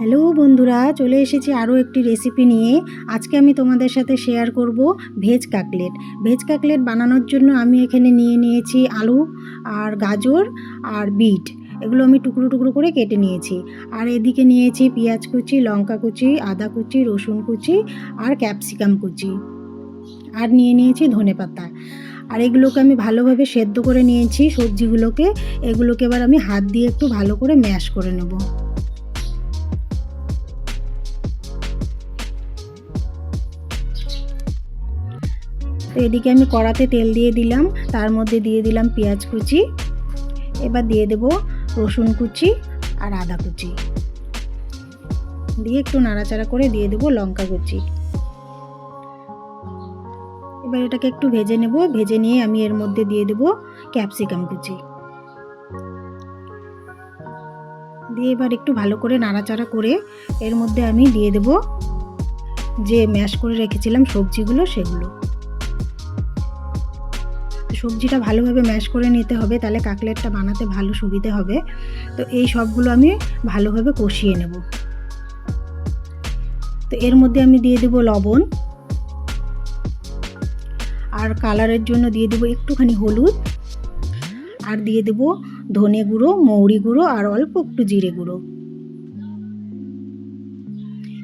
Hello বন্ধুরা, চলে এসেছি আরও একটি রেসিপি নিয়ে। আজকে আমি তোমাদের সাথে শেয়ার করব ভেজ কাটলেট। ভেজ কাটলেট বানানোর জন্য আমি এখানে নিয়েছি আলু আর গাজর আর বিট। এগুলো আমি টুকরো টুকরো করে কেটে নিয়েছি। আর এদিকে নিয়েছি পেঁয়াজ কুচি, লঙ্কা কুচি, আদা কুচি, রসুন কুচি আর ক্যাপসিকাম কুচি। আর নিয়েছি ধনেপাতা। আর এগুলোকে আমি ভালোভাবে সেদ্ধ করে নিয়েছি সবজিগুলোকে। এগুলোকে এবার আমি হাত দিয়ে একটু ভালো করে ম্যাশ করে নেব। তো এদিকে আমি কড়াতে তেল দিয়ে দিলাম, তার মধ্যে দিয়ে দিলাম পেঁয়াজ কুচি, এবার দিয়ে দেব রসুন কুচি আর আদা কুচি, দিয়ে একটু নাড়াচাড়া করে দিয়ে দেব লঙ্কা কুচি। এবার এটাকে একটু ভেজে নেব। ভেজে নিয়ে আমি এর মধ্যে দিয়ে দেব ক্যাপসিকাম কুচি, দিয়ে এবার একটু ভালো করে নাড়াচাড়া করে এর মধ্যে আমি দিয়ে দেব যে ম্যাশ করে রেখেছিলাম সবজিগুলো, সেগুলো। সবজিটা ভালোভাবে ম্যাশ করে নিতে হবে, তাহলে কাটলেটটা বানাতে ভালো সুবিধে হবে। তো এই সবগুলো আমি ভালোভাবে কষিয়ে নেব। তো এর মধ্যে আমি দিয়ে দেব লবণ, আর কালারের জন্য দিয়ে দেব একটুখানি হলুদ, আর দিয়ে দেব ধনে গুঁড়ো, মৌরি গুঁড়ো আর অল্প একটু জিরে গুঁড়ো।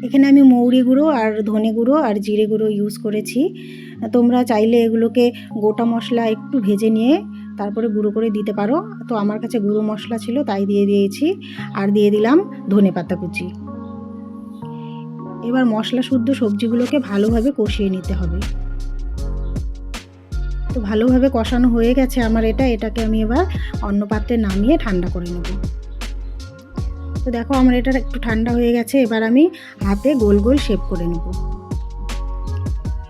এখানে আমি মৌরি গুঁড়ো আর ধনে গুঁড়ো আর জিরে গুঁড়ো ইউজ করেছি। তোমরা চাইলে এগুলোকে গোটা মশলা একটু ভেজে নিয়ে তারপরে গুঁড়ো করে দিতে পারো। তো আমার কাছে গুঁড়ো মশলা ছিল, তাই দিয়ে দিয়েছি। আর দিয়ে দিলাম ধনেপাতা কুচি। এবার মশলা শুদ্ধ সবজিগুলোকে ভালোভাবে কষিয়ে নিতে হবে। তো ভালোভাবে কষানো হয়ে গেছে আমার এটাকে আমি এবার অন্য পাত্রে নামিয়ে ঠান্ডা করে নেব। তো দেখো আমার এটা একটু ঠান্ডা হয়ে গেছে। এবার আমি হাতে গোল গোল শেপ করে নেব।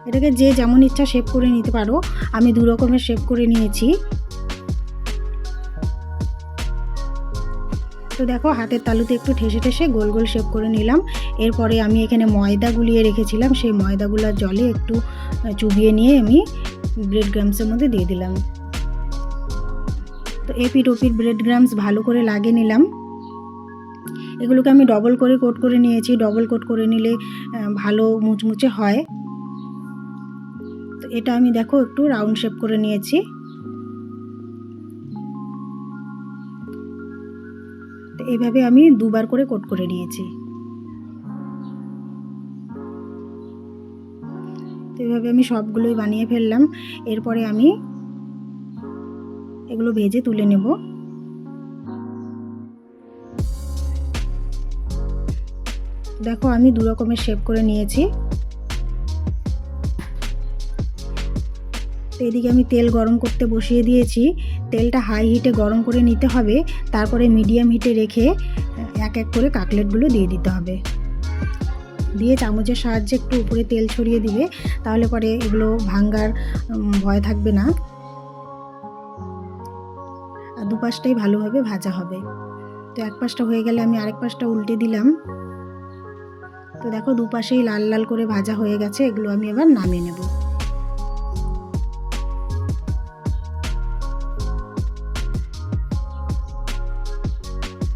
এটাকে যে যেমন ইচ্ছা শেপ করে নিতে পারো। আমি দু রকমের শেপ করে নিয়েছি। তো দেখো হাতের তালুতে একটু ঠেসে ঠেসে গোল গোল শেপ করে নিলাম। এরপরে আমি এখানে ময়দা গুলিয়ে রেখেছিলাম, সেই ময়দাগুলোর জলে একটু চুবিয়ে নিয়ে আমি ব্রেড ক্রাম্বসের মধ্যে দিয়ে দিলাম। তো এপিট ওপিট ব্রেড ক্রাম্বস ভালো করে লাগিয়ে নিলাম। এগুলোকে আমি ডবল করে কোট করে নিয়েছি। ডবল কোট করে নিলে ভালো মুচমুচে হয়। তো এটা আমি দেখো একটু রাউন্ড শেপ করে নিয়েছি। তো এইভাবে আমি দুবার করে কোট করে নিয়েছি। তো এইভাবে আমি সবগুলোই বানিয়ে ফেললাম। এরপরে আমি এগুলো ভেজে তুলে নেব। দেখো আমি দু রকমের শেপ করে নিয়েছি। তো এদিকে আমি তেল গরম করতে বসিয়ে দিয়েছি। তেলটা হাই হিটে গরম করে নিতে হবে, তারপরে মিডিয়াম হিটে রেখে এক এক করে কাটলেটগুলো দিয়ে দিতে হবে। দিয়ে চামচের সাহায্যে একটু উপরে তেল ছড়িয়ে দিবে, তাহলে পরে এগুলো ভাঙার ভয় থাকবে না। আর দুপাশটাই ভালোভাবে ভাজা হবে। তো এক পাশটা হয়ে গেলে আমি আরেক পাশটা উল্টে দিলাম। তো দেখো দুপাশেই লাল লাল করে ভাজা হয়ে গেছে। এগুলো আমি এবার নামিয়ে নেব।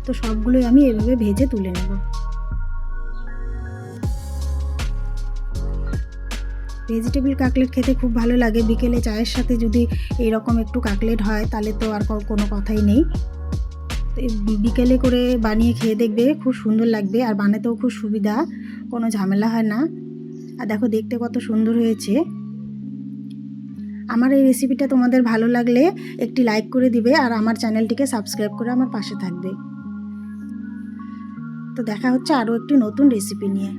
তো সবগুলোই আমি এভাবে ভেজে তুলে নেব। ভেজিটেবল কাটলেট খেতে খুব ভালো লাগে। বিকেলে চায়ের সাথে যদি এরকম একটু কাটলেট হয়, তাহলে তো আর কোনো কথাই নেই। তো বিকেলে করে বানিয়ে খেয়ে দেখবে, খুব সুন্দর লাগবে। আর বানাতেও খুব সুবিধা, কোনো ঝামেলা হয় না। আর দেখো দেখতে কত সুন্দর হয়েছে। আমার এই রেসিপিটা তোমাদের ভালো লাগলে একটি লাইক করে দিবে, আর আমার চ্যানেলটিকে সাবস্ক্রাইব করে আমার পাশে থাকবে। তো দেখা হচ্ছে আরও একটি নতুন রেসিপি নিয়ে।